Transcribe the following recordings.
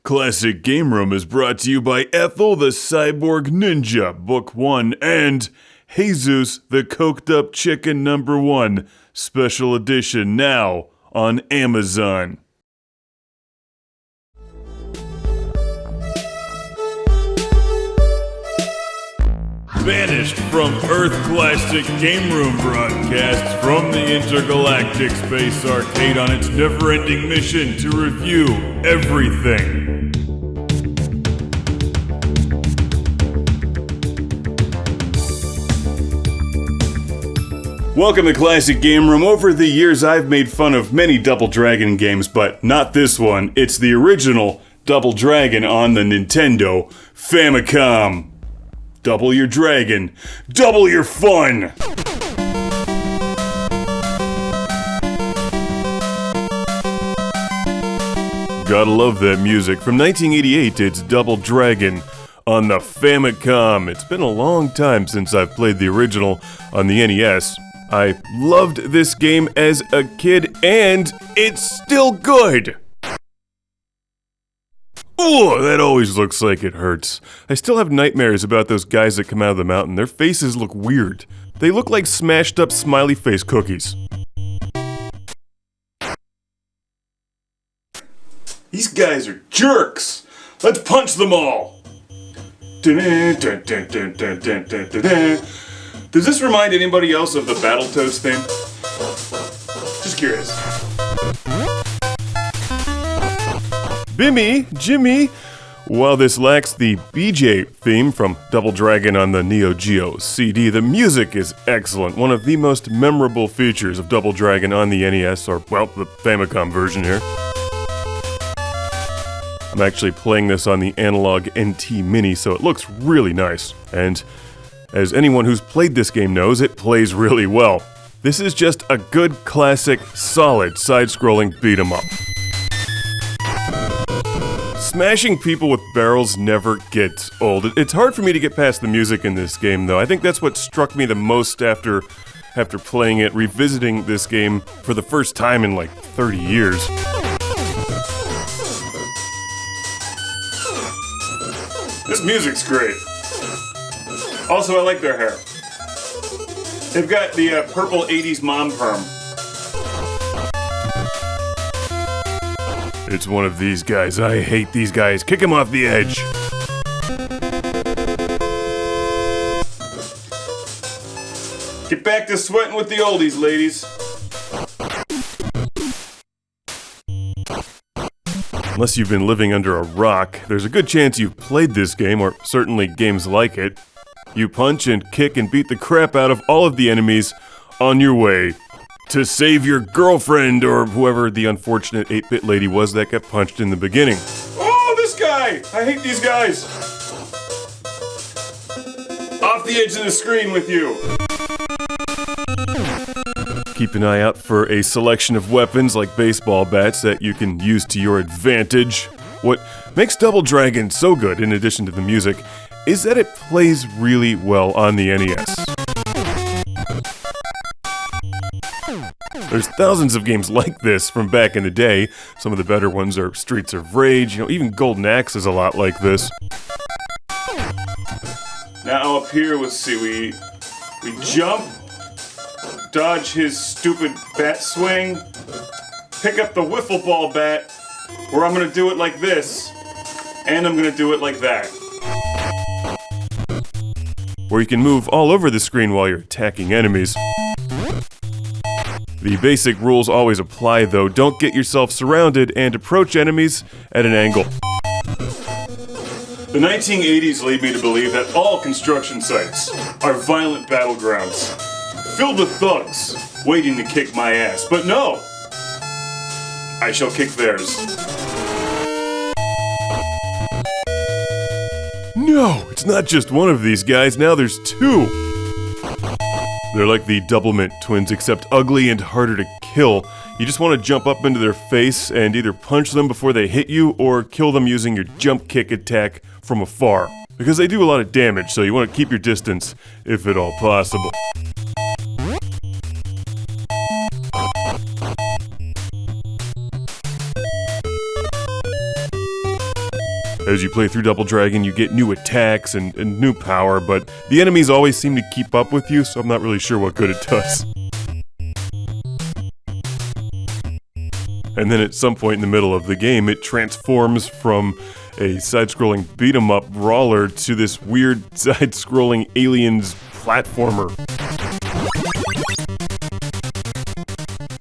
Classic Game Room is brought to you by Ethel the Cyborg Ninja, Book 1, and Jesus the Coked Up Chicken Number 1, Special Edition, now on Amazon. Banished from Earth Classic Game Room broadcasts from the Intergalactic Space Arcade on its never-ending mission to review everything. Welcome to Classic Game Room. Over the years, I've made fun of many Double Dragon games, but not this one. It's the original Double Dragon on the Nintendo Famicom. Double your dragon, double your fun! Gotta love that music. From 1988, it's Double Dragon on the Famicom. It's been a long time since I've played the original on the NES. I loved this game as a kid, and it's still good! Oh, that always looks like it hurts. I still have nightmares about those guys that come out of the mountain. Their faces look weird. They look like smashed up smiley face cookies. These guys are jerks! Let's punch them all! Does this remind anybody else of the Battletoads theme? Just curious. Bimmy, Jimmy! While this lacks the BJ theme from Double Dragon on the Neo Geo CD, the music is excellent. One of the most memorable features of Double Dragon on the NES, or, well, the Famicom version here. I'm actually playing this on the Analogue NT Mini, so it looks really nice. And as anyone who's played this game knows, it plays really well. This is just a good, classic, solid side-scrolling beat-em-up. Smashing people with barrels never gets old. It's hard for me to get past the music in this game, though. I think that's what struck me the most after playing it, revisiting this game for the first time in like 30 years. This music's great. Also, I like their hair. They've got the purple 80s mom perm. It's one of these guys. I hate these guys. Kick him off the edge. Get back to sweating with the oldies, ladies. Unless you've been living under a rock, there's a good chance you've played this game, or certainly games like it. You punch and kick and beat the crap out of all of the enemies on your way to save your girlfriend, or whoever the unfortunate 8-bit lady was that got punched in the beginning. Oh, this guy! I hate these guys! Off the edge of the screen with you! Keep an eye out for a selection of weapons like baseball bats that you can use to your advantage. What makes Double Dragon so good, in addition to the music, is that it plays really well on the NES. There's thousands of games like this from back in the day. Some of the better ones are Streets of Rage, even Golden Axe is a lot like this. Now up here, let's see, we jump, dodge his stupid bat swing, pick up the wiffle ball bat, or I'm gonna do it like this, and I'm gonna do it like that. Or you can move all over the screen while you're attacking enemies. The basic rules always apply, though. Don't get yourself surrounded and approach enemies at an angle. The 1980s lead me to believe that all construction sites are violent battlegrounds, filled with thugs waiting to kick my ass. But no! I shall kick theirs. No! It's not just one of these guys, now there's two! They're like the Doublemint twins, except ugly and harder to kill. You just want to jump up into their face and either punch them before they hit you, or kill them using your jump kick attack from afar. Because they do a lot of damage, so you want to keep your distance, if at all possible. As you play through Double Dragon, you get new attacks and new power, but the enemies always seem to keep up with you, so I'm not really sure what good it does. And then at some point in the middle of the game, it transforms from a side-scrolling beat-em-up brawler to this weird side-scrolling aliens platformer.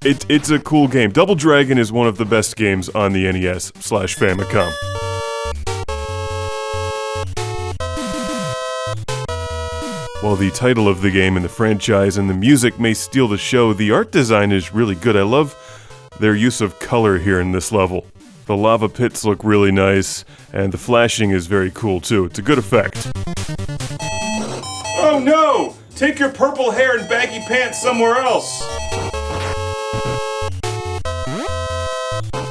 It's a cool game. Double Dragon is one of the best games on the NES/Famicom. While the title of the game and the franchise and the music may steal the show, the art design is really good. I love their use of color here in this level. The lava pits look really nice, and the flashing is very cool too. It's a good effect. Oh no! Take your purple hair and baggy pants somewhere else!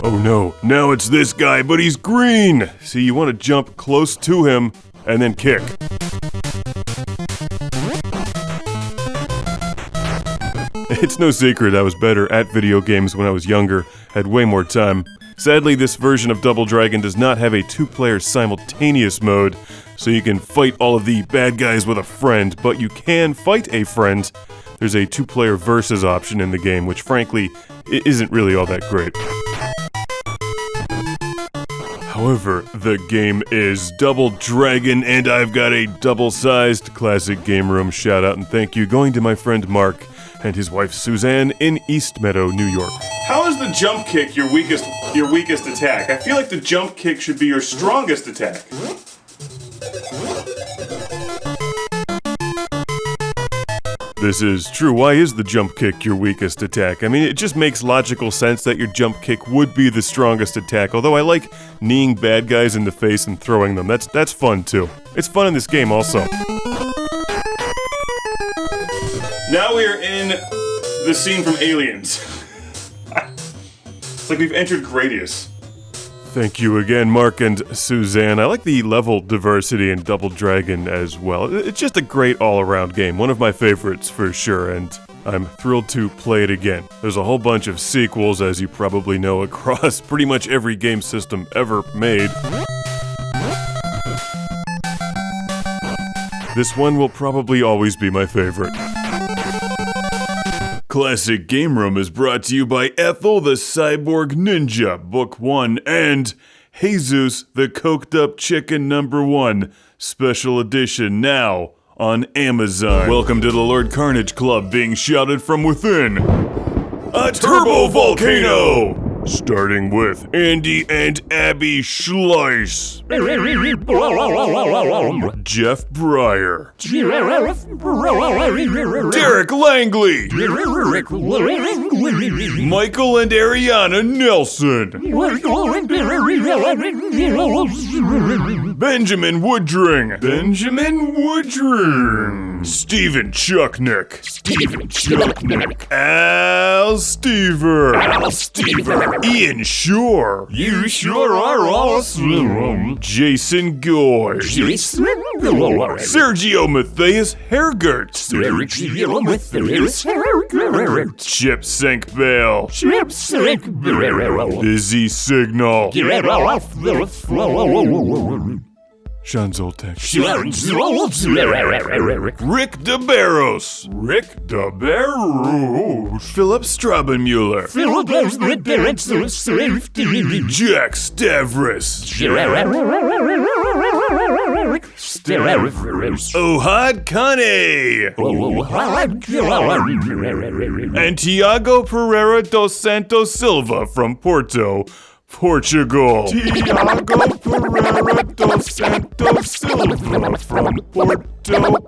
Oh no, now it's this guy, but he's green! See, you want to jump close to him, and then kick. It's no secret I was better at video games when I was younger, had way more time. Sadly, this version of Double Dragon does not have a two-player simultaneous mode, so you can fight all of the bad guys with a friend, but you can fight a friend. There's a two-player versus option in the game, which frankly, isn't really all that great. However, the game is Double Dragon, and I've got a double-sized classic game room shout-out and thank you going to my friend Mark and his wife Suzanne in East Meadow, New York. How is the jump kick your weakest attack? I feel like the jump kick should be your strongest attack. This is true. Why is the jump kick your weakest attack? I mean, it just makes logical sense that your jump kick would be the strongest attack, although I like kneeing bad guys in the face and throwing them. That's fun too. It's fun in this game also. Now we are in the scene from Aliens. It's like we've entered Gradius. Thank you again, Mark and Suzanne. I like the level diversity in Double Dragon as well. It's just a great all-around game, one of my favorites for sure, and I'm thrilled to play it again. There's a whole bunch of sequels, as you probably know, across pretty much every game system ever made. This one will probably always be my favorite. Classic Game Room is brought to you by Ethel the Cyborg Ninja, Book 1, and Jesus the Coked Up Chicken #1, Special Edition, now on Amazon. Welcome to the Lord Carnage Club, being shouted from within. A Turbo Volcano! Starting with Andy and Abby Schleiss. Jeff Breyer. Derek Langley. Michael and Ariana Nelson. Benjamin Woodring. Steven Chucknick. Al Stever. Ian Shore. You sure are awesome. Jason Goy. Sergio Matthias Hergert. Chip Sink Bale. Busy Signal. Sean Zoltek. Rick DeBarros. Philip Strabenmuller. Jack Stavris. Ohad Kane. And Tiago Pereira dos Santos Silva from Porto, Portugal. Tiago Pereira dos Santos Silva from Porto, Portugal.